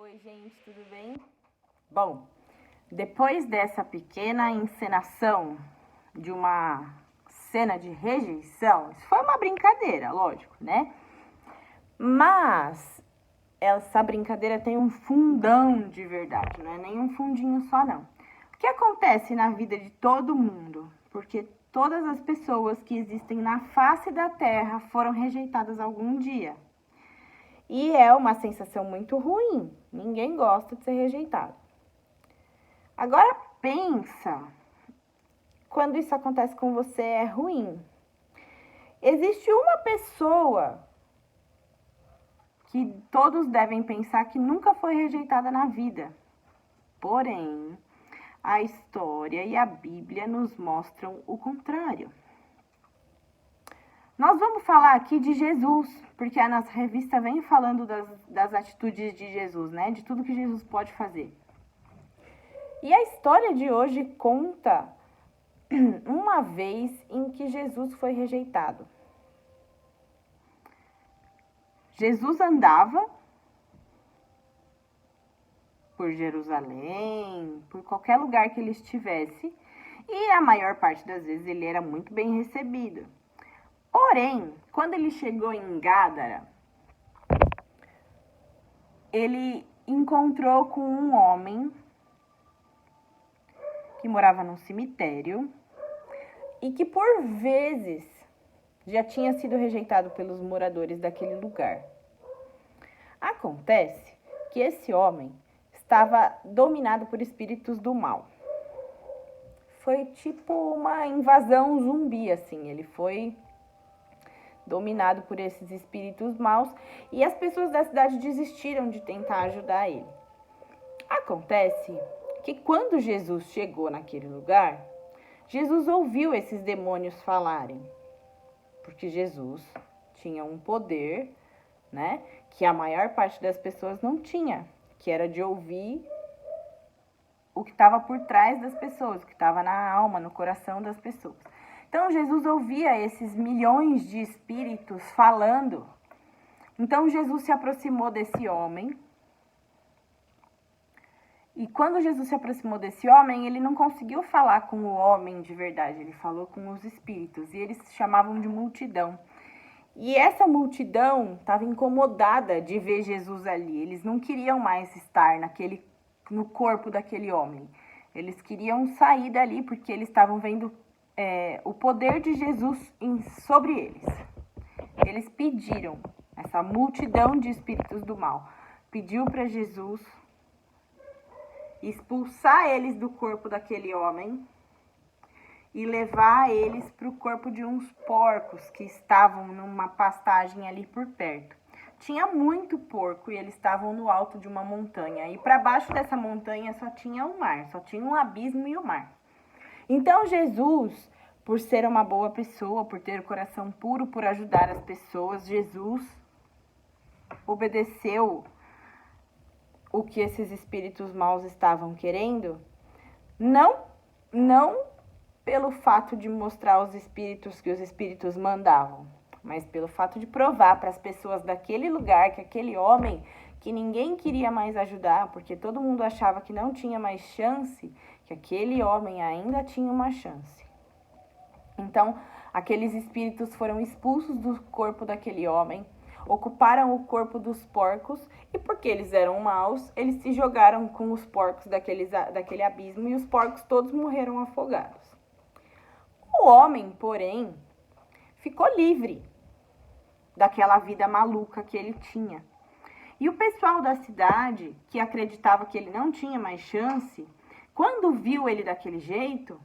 Oi, gente, tudo bem? Bom, depois dessa pequena encenação de uma cena de rejeição, isso foi uma brincadeira, lógico, né? Mas essa brincadeira tem um fundão de verdade, não é nem um fundinho só, não. O que acontece na vida de todo mundo? Porque todas as pessoas que existem na face da Terra foram rejeitadas algum dia. E é uma sensação muito ruim. Ninguém gosta de ser rejeitado. Agora pensa, quando isso acontece com você é ruim. Existe uma pessoa que todos devem pensar que nunca foi rejeitada na vida. Porém, a história e a Bíblia nos mostram o contrário. Nós vamos falar aqui de Jesus, porque a nossa revista vem falando das atitudes de Jesus, né? De tudo que Jesus pode fazer. E a história de hoje conta uma vez em que Jesus foi rejeitado. Jesus andava por Jerusalém, por qualquer lugar que ele estivesse, e a maior parte das vezes ele era muito bem recebido. Porém, quando ele chegou em Gádara, ele encontrou com um homem que morava num cemitério e que por vezes já tinha sido rejeitado pelos moradores daquele lugar. Acontece que esse homem estava dominado por espíritos do mal. Foi tipo uma invasão zumbi, assim, ele foi dominado por esses espíritos maus, e as pessoas da cidade desistiram de tentar ajudar ele. Acontece que quando Jesus chegou naquele lugar, Jesus ouviu esses demônios falarem, porque Jesus tinha um poder, né, que a maior parte das pessoas não tinha, que era de ouvir o que estava por trás das pessoas, o que estava na alma, no coração das pessoas. Então, Jesus ouvia esses milhões de espíritos falando. Então, Jesus se aproximou desse homem. E quando Jesus se aproximou desse homem, ele não conseguiu falar com o homem de verdade. Ele falou com os espíritos. E eles se chamavam de multidão. E essa multidão estava incomodada de ver Jesus ali. Eles não queriam mais estar no corpo daquele homem. Eles queriam sair dali porque eles estavam vendo o poder de Jesus sobre eles. Eles pediram, essa multidão de espíritos do mal, pediu para Jesus expulsar eles do corpo daquele homem e levar eles para o corpo de uns porcos que estavam numa pastagem ali por perto. Tinha muito porco e eles estavam no alto de uma montanha. E para baixo dessa montanha só tinha o mar, só tinha um abismo e o mar. Então Jesus, por ser uma boa pessoa, por ter o coração puro, por ajudar as pessoas, Jesus obedeceu o que esses espíritos maus estavam querendo, não pelo fato de mostrar aos espíritos que os espíritos mandavam, mas pelo fato de provar para as pessoas daquele lugar que aquele homem, que ninguém queria mais ajudar, porque todo mundo achava que não tinha mais chance, que aquele homem ainda tinha uma chance. Então, aqueles espíritos foram expulsos do corpo daquele homem, ocuparam o corpo dos porcos, e porque eles eram maus, eles se jogaram com os porcos daquele abismo, e os porcos todos morreram afogados. O homem, porém, ficou livre daquela vida maluca que ele tinha. E o pessoal da cidade, que acreditava que ele não tinha mais chance, quando viu ele daquele jeito,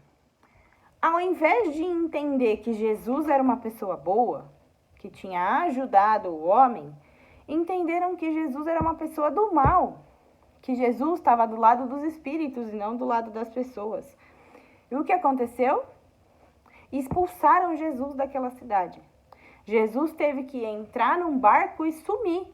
ao invés de entender que Jesus era uma pessoa boa, que tinha ajudado o homem, entenderam que Jesus era uma pessoa do mal, que Jesus estava do lado dos espíritos e não do lado das pessoas. E o que aconteceu? Expulsaram Jesus daquela cidade. Jesus teve que entrar num barco e sumir,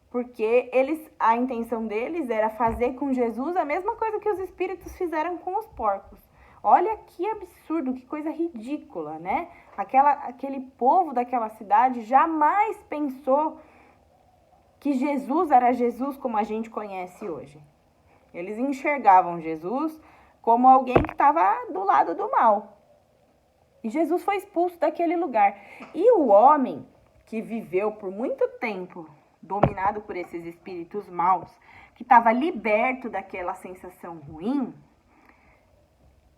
porque a intenção deles era fazer com Jesus a mesma coisa que os espíritos fizeram com os porcos. Olha que absurdo, que coisa ridícula, né? Aquele povo daquela cidade jamais pensou que Jesus era Jesus como a gente conhece hoje. Eles enxergavam Jesus como alguém que estava do lado do mal. E Jesus foi expulso daquele lugar. E o homem que viveu por muito tempo dominado por esses espíritos maus, que estava liberto daquela sensação ruim,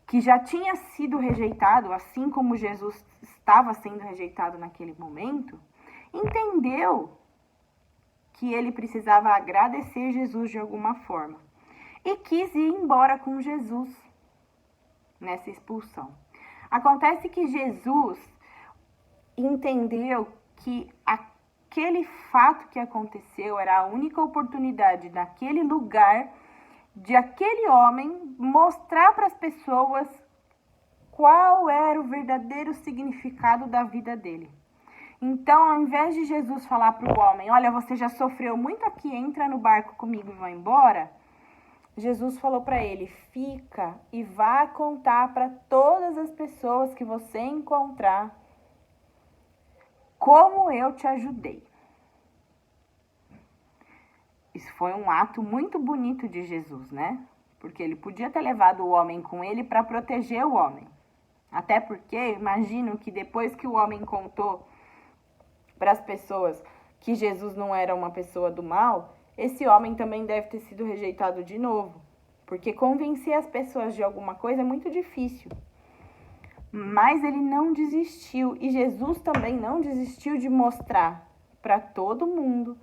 que já tinha sido rejeitado, assim como Jesus estava sendo rejeitado naquele momento, entendeu que ele precisava agradecer Jesus de alguma forma e quis ir embora com Jesus nessa expulsão. Acontece que Jesus entendeu que aquele fato que aconteceu era a única oportunidade naquele lugar de aquele homem mostrar para as pessoas qual era o verdadeiro significado da vida dele. Então, ao invés de Jesus falar para o homem, olha, você já sofreu muito aqui, entra no barco comigo e vai embora, Jesus falou para ele, fica e vá contar para todas as pessoas que você encontrar como eu te ajudei. Isso foi um ato muito bonito de Jesus, né? Porque ele podia ter levado o homem com ele para proteger o homem. Até porque, imagino que depois que o homem contou para as pessoas que Jesus não era uma pessoa do mal, esse homem também deve ter sido rejeitado de novo. Porque convencer as pessoas de alguma coisa é muito difícil. Mas ele não desistiu. E Jesus também não desistiu de mostrar para todo mundo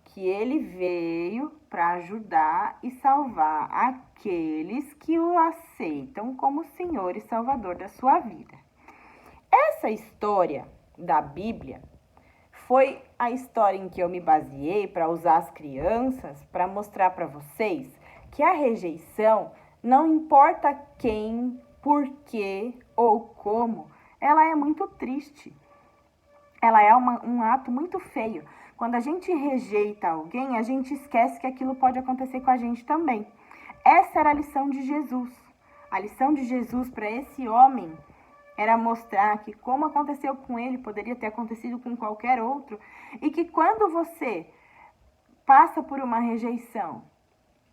que ele veio para ajudar e salvar aqueles que o aceitam como Senhor e Salvador da sua vida. Essa história da Bíblia foi a história em que eu me baseei para usar as crianças para mostrar para vocês que a rejeição, não importa quem, por quê ou como, ela é muito triste. Ela é um ato muito feio. Quando a gente rejeita alguém, a gente esquece que aquilo pode acontecer com a gente também. Essa era a lição de Jesus. A lição de Jesus para esse homem era mostrar que como aconteceu com ele, poderia ter acontecido com qualquer outro. E que quando você passa por uma rejeição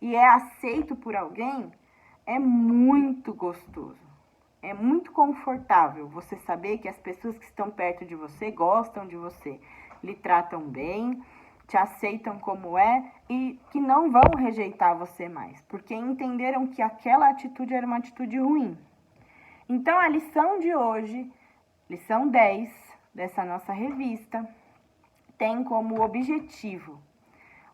e é aceito por alguém, é muito gostoso. É muito confortável você saber que as pessoas que estão perto de você gostam de você, lhe tratam bem, te aceitam como é e que não vão rejeitar você mais, porque entenderam que aquela atitude era uma atitude ruim. Então, a lição de hoje, lição 10 dessa nossa revista, tem como objetivo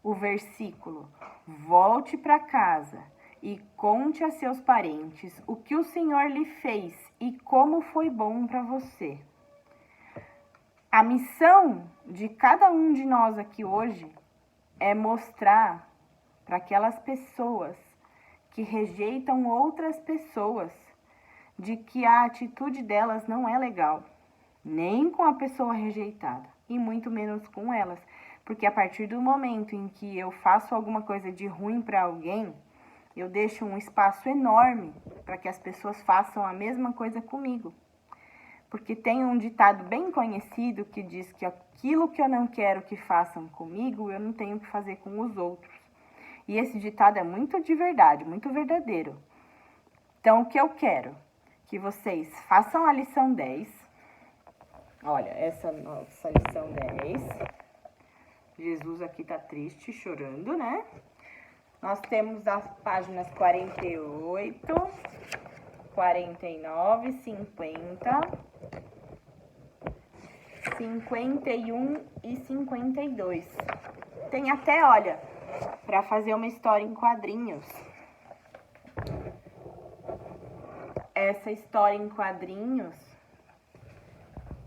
o versículo: volte para casa e conte a seus parentes o que o Senhor lhe fez e como foi bom para você. A missão de cada um de nós aqui hoje é mostrar para aquelas pessoas que rejeitam outras pessoas de que a atitude delas não é legal, nem com a pessoa rejeitada e muito menos com elas, porque a partir do momento em que eu faço alguma coisa de ruim para alguém, eu deixo um espaço enorme para que as pessoas façam a mesma coisa comigo. Porque tem um ditado bem conhecido que diz que aquilo que eu não quero que façam comigo, eu não tenho que fazer com os outros. E esse ditado é muito de verdade, muito verdadeiro. Então, o que eu quero? Que vocês façam a lição 10. Olha, essa nossa lição 10. Jesus aqui tá triste, chorando, né? Nós temos as páginas 48, 49, 50, 51 e 52. Tem até, olha, para fazer uma história em quadrinhos. Essa história em quadrinhos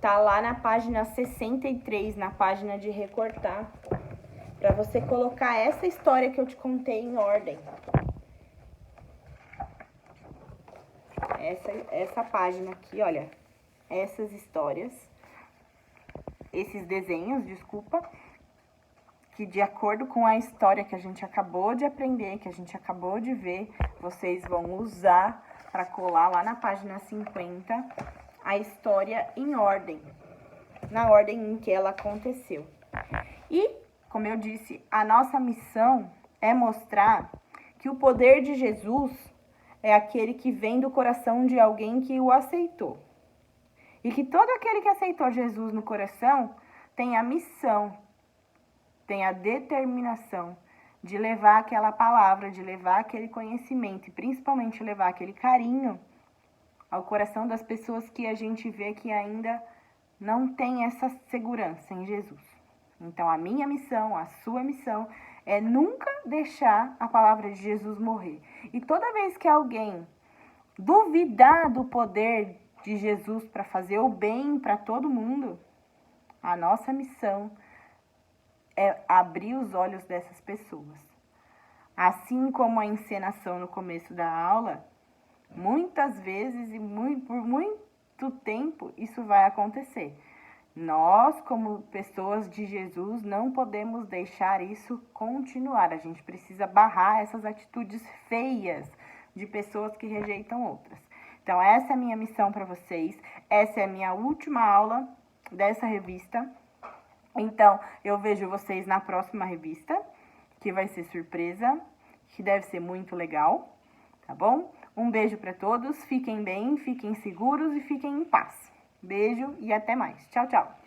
tá lá na página 63, na página de recortar, para você colocar essa história que eu te contei em ordem. Essa página aqui, olha, essas histórias, esses desenhos, desculpa, que de acordo com a história que a gente acabou de aprender, que a gente acabou de ver, vocês vão usar para colar lá na página 50 a história em ordem, na ordem em que ela aconteceu. E como eu disse, a nossa missão é mostrar que o poder de Jesus é aquele que vem do coração de alguém que o aceitou. E que todo aquele que aceitou Jesus no coração tem a missão, tem a determinação de levar aquela palavra, de levar aquele conhecimento e principalmente levar aquele carinho ao coração das pessoas que a gente vê que ainda não tem essa segurança em Jesus. Então, a minha missão, a sua missão, é nunca deixar a palavra de Jesus morrer. E toda vez que alguém duvidar do poder de Jesus para fazer o bem para todo mundo, a nossa missão é abrir os olhos dessas pessoas. Assim como a encenação no começo da aula, muitas vezes e por muito tempo isso vai acontecer. Nós, como pessoas de Jesus, não podemos deixar isso continuar. A gente precisa barrar essas atitudes feias de pessoas que rejeitam outras. Então, essa é a minha missão para vocês. Essa é a minha última aula dessa revista. Então, eu vejo vocês na próxima revista, que vai ser surpresa, que deve ser muito legal, tá bom? Um beijo para todos, fiquem bem, fiquem seguros e fiquem em paz. Beijo e até mais. Tchau, tchau.